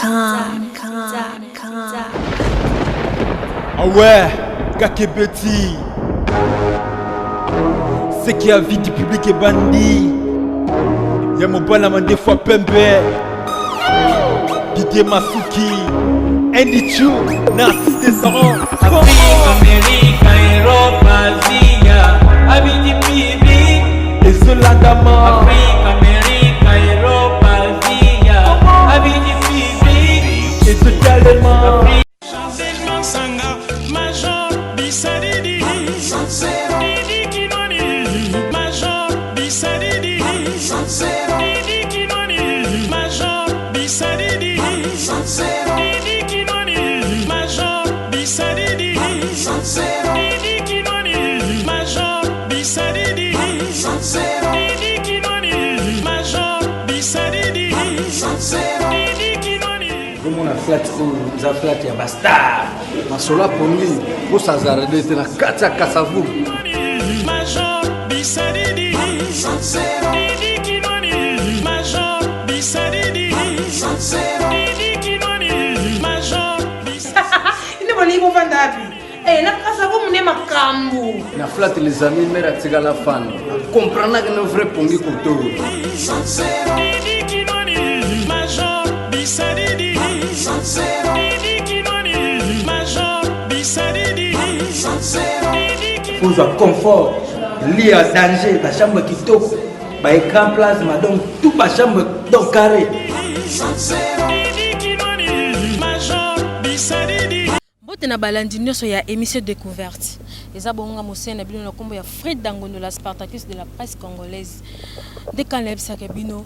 Ah ouais, Kakebeti. C'est qui a vie du public et bandit. Y'a mon bon amant des fois Pembe. Didier Masuki. Andy Chou, Narcisse Descendant. Afrique, Amérique, Europe, Asie, avis du public. Et Zolandama. Afrique, Amérique, Europe, Asie, avis du public. Et Zotalement. Chantellement Sanga, Major Bissadidi, Didi Kinoni, Major Bissadidi, Didi Kinoni, Major Bissadidi, Didi Kinoni, Major Bissadidi, Didi Kinoni, Major Bissadidi, Didi Kinoni, Major Bissadidi, Didi Kinoni. Comme on a flat ya bastard masola pongi pour s'azarder te na katia kasavu Major Bissadidi, Didi Kinoni, Major Bissadidi, Didi Kinoni, Major Bissadidi. Ine boli mo vandapi na kasa ko mune makambu na flat les amis mera tika la fan comprendre que no vrai pongi koto Didi Kinoni, Major Bissadidi, Didi Kinoni, Major Bissadidi, Didi Kinoni. Pour un confort, lit à danger, la chambre qui toque, bah écran plasma, donc tout ma chambre donc carré. Bote na balandi nyonso ya émission découverte. Eza bonga mosena bino na kombo ya Fred Dangondo la Spartacus de la presse congolaise. Dès quand l'ebsa ke bino,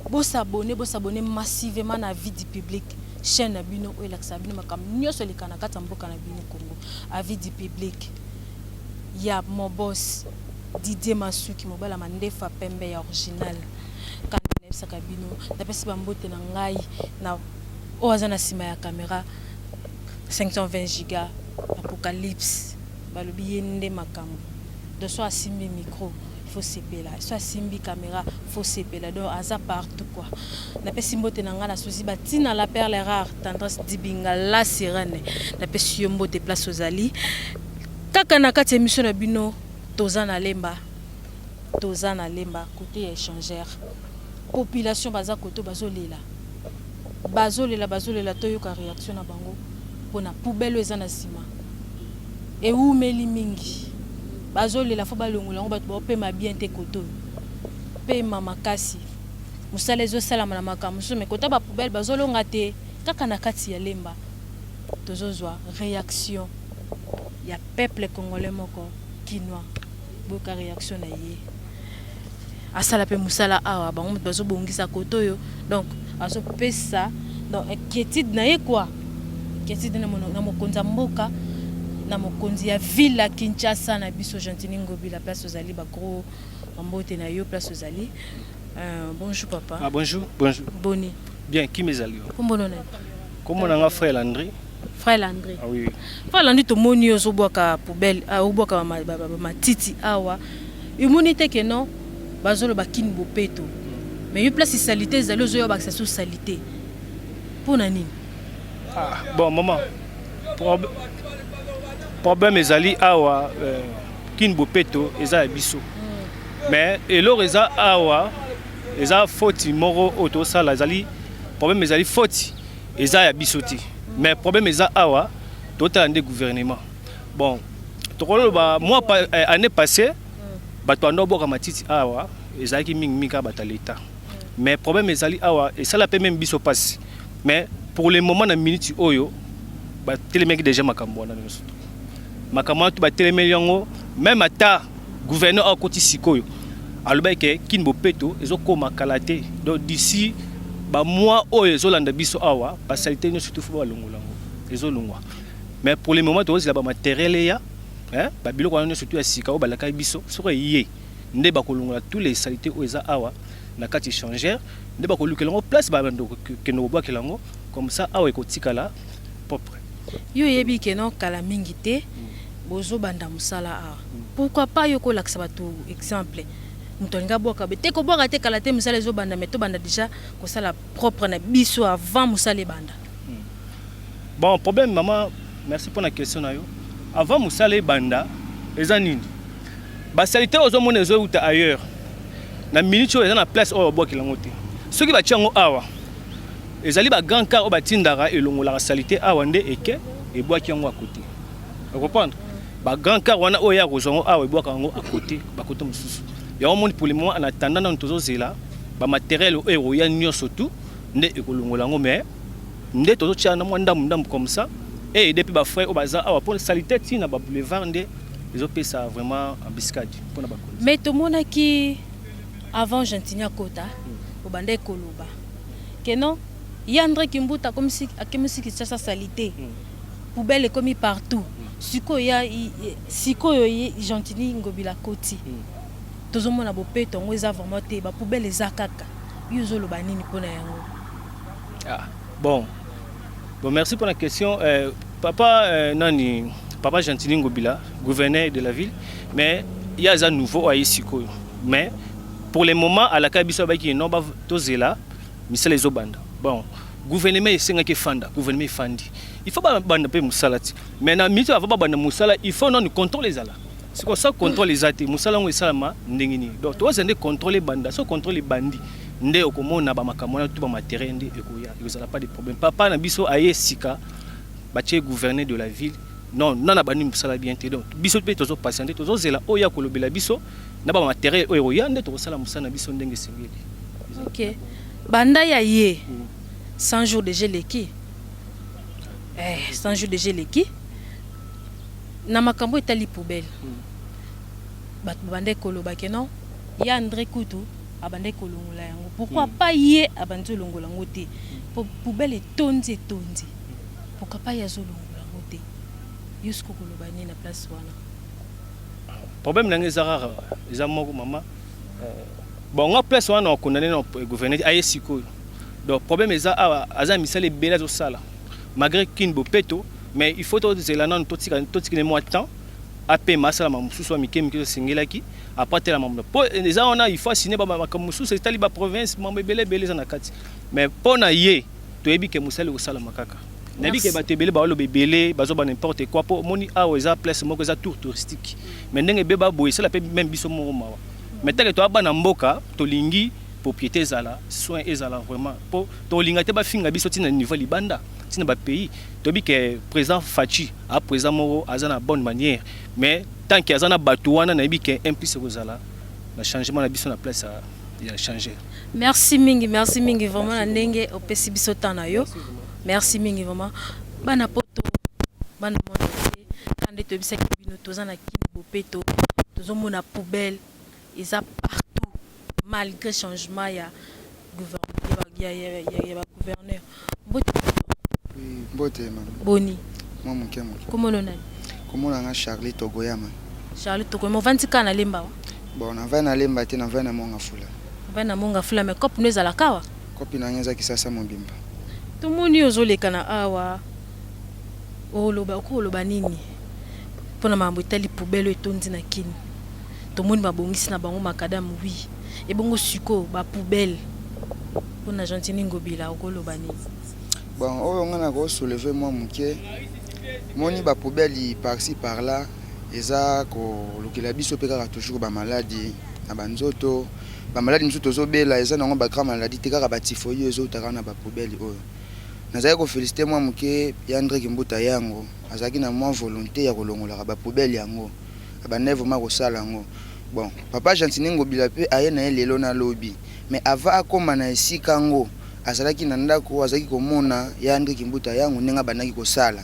bo s'abonner massivement na vie du public. Chaîne na bino o elaksa bino makam nyonso likana kata mboka na bino Congo. A vie du public. Ya mon boss Didier Masuki mobala mandefa Pembe ya original. Quand l'ebsa ke bino, na pesi bambote na ngai na oazana sima ya caméra. 520 giga apocalypse balobi yende makambo de soit simbi micro il faut sepela soit simbi caméra faut sepela donc aza partout quoi na pesi mbote na nga na sosi batina la perle rare tendance dibinga la sirène na pesi yombo de place aux ali kaka na kati émission na bino tozana lemba côté échangeur population baza koto bazolela toyoka réaction na bango pona poubelle ezana sima e umeli mingi bazolela fo balongola ngo bato bopema bien te koto pema makasi musala ezosalama na makambo so me kota ba poubelle bazolonga te kaka na kati ya lemba tozozwa réaction ya peuple congolais moko kinwa boka réaction na ye asala pe musala awa bango bazobongisa koto yo donc aso pesa donc inquiétude na ye quoi inquiétude na mokonza mboka na mokonzi ya ville Kinshasa na biso Gentini Ngobi la place aux ali ba gros mbote na yo place aux ali. Bonjour papa. Ah bonjour. Boni. Bien, qui mes alliés? Comment on est? Comment on a frère Landry? Frère Landry. Ah oui. Frère Landry to moni ozo boka poubelle oboka matiti awa. Immunité que non bazolo bakini bopeto. Mais yo place salité zalo zo yo ba sous salité. Pour nani? Ah bon maman. Problème les alliés awa kin bopeto eza biso. Mais elor eza awa eza faute moro auto sala zali problème les alliés faute eza ya bisoti. Mais problème eza awa total ande gouvernement. Bon tokolo ba mois année passée bato ando boka matiti awa eza ki mingi bata l'état. Mais problème les alliés awa et ça la peut même biso passe. Mais pour le moment na minute oyo ba télémeki déjà makambo na nyoso. Makambo tu ba télémeki yango même ata gouverneur a koti sikoyo. Aloba ke kinbo peto ezokoma kalaté. Donc d'ici ba mois oyo ezolanda biso awa ba salité nyoso tout fo ba longolango. Ezolongwa. Mais pour le moment to ozila ba matériel ya ba biloko wana nyoso tout ya sika o ba laka biso soko yé nde ba kolongola tous les saletés o eza awa na kati échangeur nde ba kolukelango place ba bando ke no boa kelango comme ça awa ekotikala propre. Yo yebi ke non kala mingi te bozo banda musala a. Pourquoi pas yo ko laksa bato exemple mutolinga boka bete ko boka te kala te musala zo banda meto banda déjà ko sala propre na biso avant musala banda. Bon problème maman, merci pour la question na yo. Avant musala banda eza nini? Ba salité ozo mona zo uta ailleurs. Na minute oyo eza na place oyo boka lango te. Ceux qui ba tiango awa ezali ba grand car o batindara elongola salité awa nde eke et boka yango à côté. Vous comprenez? Ba grand car wana oya kozongo awa boka yango à côté, ba côté mususu. Ya au monde pour le moment en attendant na tozo zela ba matériel o ya nyo surtout nde ekolongola ngo mais nde tozo tia na mwanda ndam comme ça et depuis ba frère o baza awa pour salité tina ba boulevard nde ils ont fait ça vraiment en biscade pour na ba. Mais tout monde qui avant Gentinia Kota au bande koloba que non Yandre Kimbuta comme si qui cherche sa salité poubelle est commis partout siko ya siko yo Gentini ngobila koti tozo mona bopé tongo eza vraiment te ba poubelle eza kaka yuzo lo banini pona yango. Ah bon merci pour la question papa nani papa Gentini ngobila gouverneur de la ville mais il y a un nouveau à siko mais pour le moment à la kabiso ba ki no ba tozela misala ezobanda. Bon gouvernement esenga ke fanda gouvernement fandi il faut pas banda pe musalati mais na mito ava banda musala il faut non contrôler zala c'est comme ça contrôler zati musala ngo esalama ndengini donc to zende contrôler banda so contrôler bandi nde okomona ba makamona tout ba matériel nde ekoya ezala pas de problème papa na biso aye sika ba tie gouverneur de la ville non na bandi musala bien te donc biso pe tozo patienter tozo zela oya kolobela biso na ba matériel oyo ya nde to sala musala na biso ndenge sengeli. OK banda ya ye 100 jours de geleki 100 jours de geleki na makambo etali poubelle bat bande koloba ke non ya André Kutu abande kolongola yango pourquoi pas ye abande longola yango te poubelle etondi pourquoi pas ya zo longola yango te yusko koloba ni na place wana problème nanga ezara eza moko mama bon on place wana condamné no gouverneur aye siko donc problème eza aza misala bela zo sala malgré kin bopeto mais il faut to zela non totika ne moi temps AP masala mamususu amikemi ke singelaki après la mambo po eza ona il faut signer ba mamususu c'est tali ba province mambo bele za na kati mais pona ye to yebi ke musala ko sala makaka nabi ke ba tebele ba lo bebele bazo ba n'importe quoi po moni awa eza place moko eza tour touristique mais ndenge beba boye sala pe même biso moko mawa mais tant que to abana mboka to lingi propriété zala soin ezala vraiment pour to linga te ba finga biso tina niveau libanda tina ba pays to bi que président Fachi a président moko azana bonne manière mais tant que azana batuana na bi que implice kozala na changement na biso na place ya changer. Merci mingi vraiment na ndenge opesi biso tana yo merci mingi vraiment bana poto bana monte kande to bisa kibino tozana kibo peto tozomona poubelle ils a partout malgré changement ya gouverneur Bote man. Boni. Moi mon kemo. Comment on a? Comment on a Charlie Togoyama? Charlie Togoyama, on va dire qu'on a lemba. Bon, on va na lemba te na va na monga fula. On va na monga fula mais cop nous ala kawa. Cop na ngeza kisasa mobimba. Tout monde yozole kana awa. Oloba ko oloba nini? Pona mambo tali poubelle etondi na kini. Tout monde babongisi na bango makadam oui. Et bongo suko ba poubelle. Pona Gentini ngobila okoloba nini? Bon, on a go soulever moi muke. Moni ba poubelle par-ci par-là, eza ko lokela biso pe kaka toujours ba maladie na banzoto, ba maladie misuto zo bela eza na ba grand maladie te kaka ba typhoïde ezo taka na ba poubelle oyo. Nazali ko féliciter moi muke Yandre Kimbuta yango, azaki na moi volonté ya kolongola ba poubelle yango. Ba nevo ma ko sala yango. Bon, papa Gentini ngobila pe aye na lelo na lobby, mais avant akoma na esika ngo azalaki na ndako azaki komona Yandre Kimbuta yango nenga banaki kosala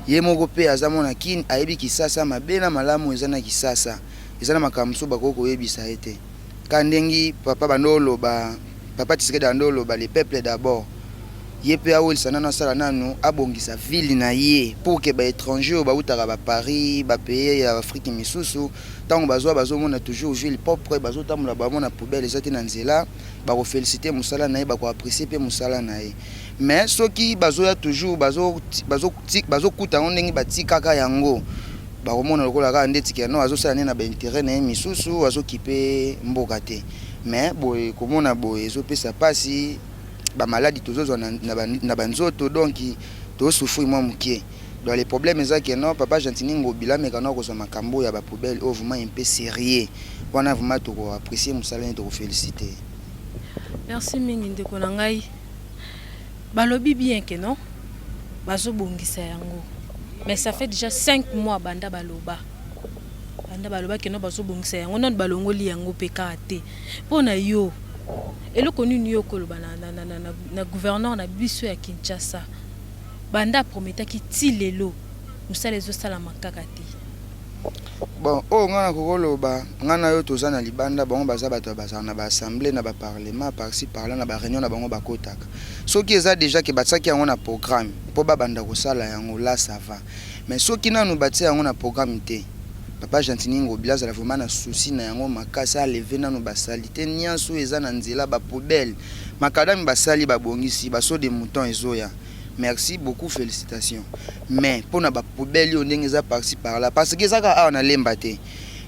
ye moko pe azamona kini ayebi kisasa mabena malamu ezana kisasa ezana makamso bakoko yebisa ete kandengi papa bandolo ba papa Tshisekedi bandolo ba le peuple d'abord ye pe awel sanana sala nanu abongisa ville na ye pour que ba étranger ba utaka ba Paris ba pays ya Afrique misusu tango bazomona toujours ville propre bazotamula bamona poubelle ezati na nzela ba ko féliciter musala na ye ba ko apprécier pe musala na ye mais soki bazoya toujours bazokuta ndenge batikaka yango bakomona lokola kaka ndeti ke no azosala nini na baintérêt na ye misusu azokipe mboka te mais boye komona boye ezopesa pasi bamaladi tozozwa na banzoto donc tosouffrir mwa mokie donc les problèmes eza ke non papa Gentini Ngobila mekana kozwa makambo ya bapoubele oyo vraiment un peu sérieux wana vraiment tokoapprécier mosala nini tokoféliciter. Merci mingi ndeko na ngai balobi bien ke non bazobongisa yango mais ça fait déjà 5 mois banda baloba ke no bazobongisa yango non balongoli yango peka te pona yo eloko nini yo koloba na gouverneur na biso ya Kinshasa banda prometaki ti lelo musala ezosala makaka te. Bon ngana kokoloba ngana yo toza na libanda bango baza bato bazana na ba assemblée na ba parlement par-ci par-là na ba réunion na bango bakotaka soki eza déjà ke batsaki yango na programme po babanda kosala yango là ça va mais soki nanu batia yango na programme te papa Gentini Ngobila azala vraiment na souci na yango makasi alever nanu basalite nyonso eza na nzela ba poubelle makadami basali babongisi baso de mouton ezoya. Merci beaucoup, félicitations. Mais pour na ba poubelle on ndengeza par-ci par-là parce que ça ka na lembate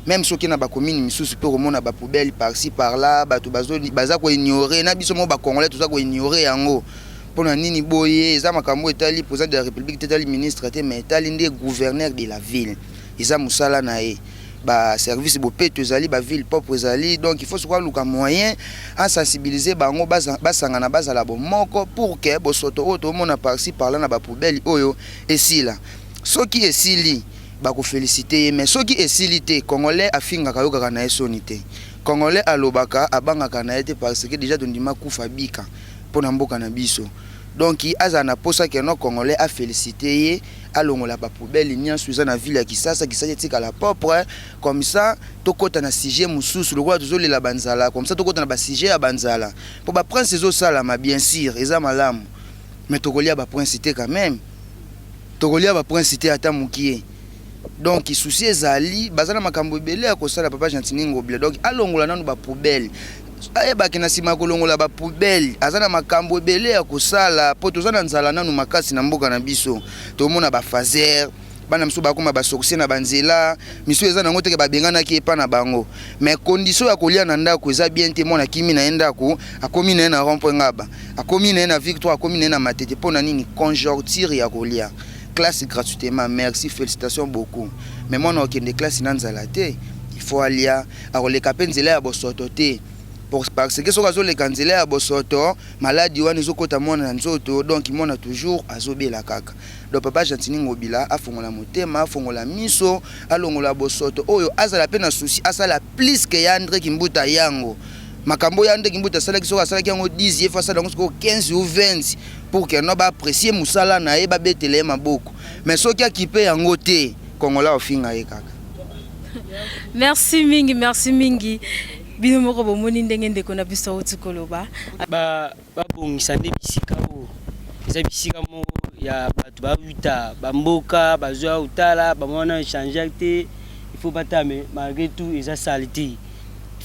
même ceux qui na ba commune misusu pe komona ba poubelle par-ci par-là bato baza ko ignorer na biso mo ba congolais tout ça ko ignorer yango pour na nini boye eza makambo etali président de la République etali ministre te mais etali ndé gouverneur de la ville eza musala na ye ba service bopeto ezali ba ville propre ezali donc il faut se luka moyen à sensibiliser bango basangana bazala bo moko pour que bosoto oto mona par-ci par-là na ba poubelle oyo esila soki esili ba ko féliciter mais soki esili te congolais afinga kayoka na esoni te congolais alobaka abanga na été parce que déjà tondima kufa bika pona mboka na biso donc azana posa que no congolais a féliciter alongola ba poubelle nyansu za na ville ya Kisasa tika la propre comme ça tokota na sujet mususu lokwa tozolela banzala comme ça tokota na ba sujet ya banzala pour ba prince ezo sala ma bien sûr eza malamu mais tokolia ba prince te quand même tokolia ba prince te ata mukie donc souci ezali bazana makambo ebele ya kosala papa Gentini Ngobila donc alongola nanu ba poubelle ayeba kina sima kolongola ba poubelle azana makambo ebele ya kosala po tozana nzala nanu makasi na mboka na biso tomona ba fazer bana mso bakoma ba sorcier na banzela miso ezana ngote ke babengana ki epa na bango mais condition ya kolia na ndako eza bien te mona kimi na ndako akomi na rond-point ngaba akomi na victoire akomi na matete pona nini conjoncture ya kolia classe gratuitement merci félicitations beaucoup mais moi na okende classe na nzala te il faut alia akoleka penzela ya bosoto te parce que soka zole kanzela ya bosoto maladie wana ezokota mona nzoto donc mona toujours azobela kaka donc papa Gentini Ngobila afongola motema afongola miso alongola bosoto oyo azala pe na souci asala plus que Yandre Kimbuta yango makambo Yandre Kimbuta sala ki soka sala ki yango 10 fois sala ngo 15 ou 20 pour que no ba apprécier musala na ye ba betele maboko mais soki akipe yango te kongola ofinga ye kaka. Merci mingi bino moko bomoni ndenge ndeko na biso otikoloba babongisa nde bisika o eza bisika moko ya bato bawita bamboka bazwa utala bamona changer te il faut batame malgré tout eza salité il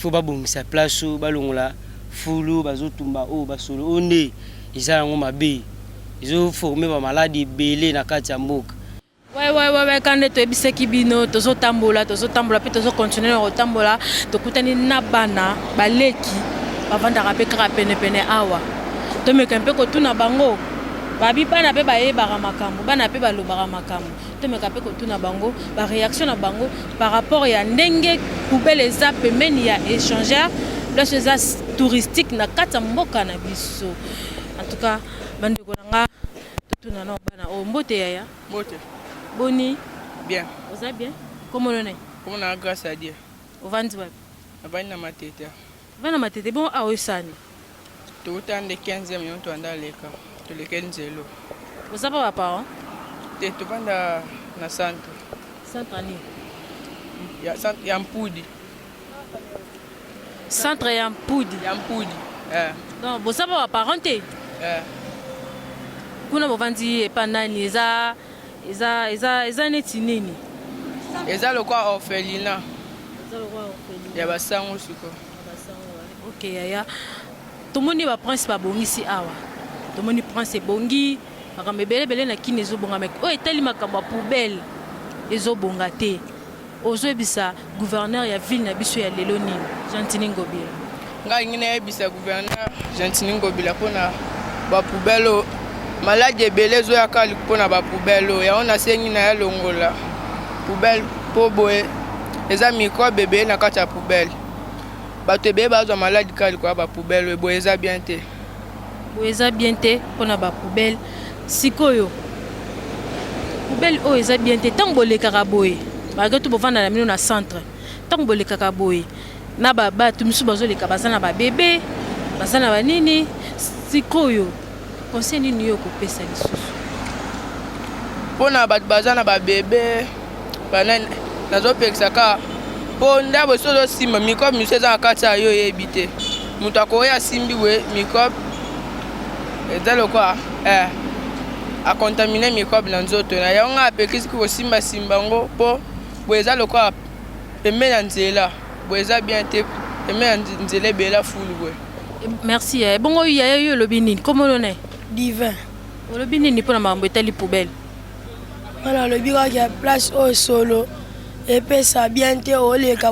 faut babongisa place o balongola fulu bazotumba o basolo onde eza yango mabe ezo former ba maladi ebele na kati ya mboka. Ouais, quand tu es biseki bino, tozo tambola, puis tozo continuer à tambola, tokutani na bana, baleki, bavanda rape pene awa. To me kampe ko tuna bango. Babi bana pe baye baramakambo, bana pe balobara makambo. To me kampe ko tuna bango, ba réaction na bango par rapport ya ndenge poubelle za pemeni ya échangeur, place za touristique na kata mboka na biso. En tout cas, bande ko nga tuna na bana o mbote ya. Mbote. Boni. Bien. Vous allez bien? Comment on est? Comment on a grâce à Dieu? Au Vandiweb. On va dans ma tête. On va dans ma tête. Bon, à Ossani. Tout le temps de 15e, on est dans les cas. Tout le 15e. Vous avez pas parents? Tu vas dans le centre. Centre Ani? Il y a un poudi. Centre et un poudi? Il y a un poudi. Non, vous avez pas parents? Kuna bovandi epanani eza neti nini? Eza lokwa orphelinat. Eza lokwa orphelinat. Ya basango suko. OK yaya. Tomoni ba prince ba bongisi awa. Tomoni prince bongi makambo ebele na kini ezobonga mek. O etali makambo poubelle. ezobonga te ozoyebisa gouverneur ya ville na biso ya lelo nini Gentini Ngobila? Ngai ngi nayebisa gouverneur Gentini Ngobila mpona bapoubele maladi ebele ezoyaka mpona bapoubele oyo yango nasengi na ya longola poubele mpo boye eza microbe ebele na kati ya poubele bato ebele bazwa maladi kaka likolo ya bapoubele oyo boye eza bien te. Boye eza bien te mpona bapoubele sikoyo poubele oyo eza bien te ntango bolekaka boye malgré tout bovanda na mino na centre ntango bolekaka boye na bato misusu bazoleka baza na babebe baza na banini sikoyo conseil nini yo kopesa lisusu mpona bato baza na babebe nazopekisa kaka mpo ndabo so ozosimba microbe miso eza na kati ya yo oyebi te moto akoya asimbi we microbe eza lokwa akontamine microbe na nzoto na yango nga apekisi kosimbasimba yango mpo boye eza lokwa pembe na nzela boye eza bien te pembe na nzela ebela fulu boye. Merci. Bongo yaya yo lobi nini komo lone divin olobi nini mpona makambo etali poubele? wana alobi kaka place oyo solo epesa bien te oleka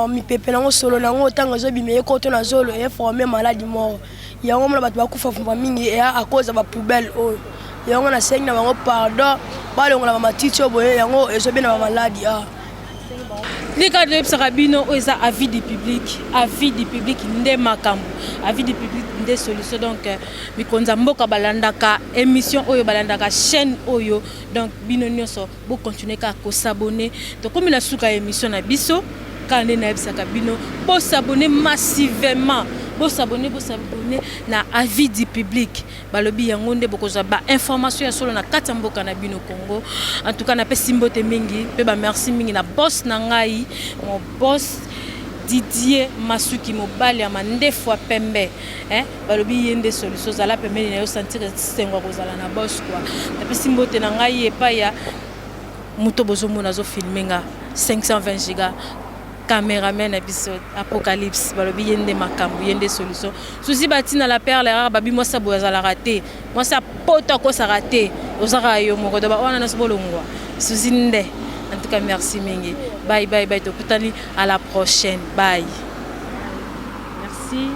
mipepe nango solo nango ntango ezobima ekoto na zolo eforme maladi moko yango mona bato bakufa fumba mingi eya akoza bapoubele oyo yango nasengi na bango pardon balongola bamatiti oyo boye yango ezobina bamaladi Nika de Psarabino ou eza avis du public nde makambo avis du public nde solution donc mikonza mboka balandaka émission oyo balandaka chaîne oyo donc bino nyonso bo continuer ka ko s'abonner to comme la suka émission na biso quand na ebisaka bino bo s'abonner massivement bo s'abonner na avis du public balobi yango nde bokozwa ba information ya solo na kati ya mboka na bino Congo. En tout cas na pe simbote mingi pe ba merci mingi na boss na ngai mon boss Didier Masuki mobali ya mande fois pembe balobi yende solution zala pembe na yo sentir sengo kozala na boss quoi na pe simbote na ngai epa ya muto bozomona zo filmenga 520 giga caméraman épisode Apocalypse balobi yende makambo yende solution souci batina la perle rare babi moi ça boza la raté moi ça poto ko ça raté ozaka yo moko do ba wana na sobolongwa souci nde. En tout cas merci mingi bye to kutani à la prochaine bye merci.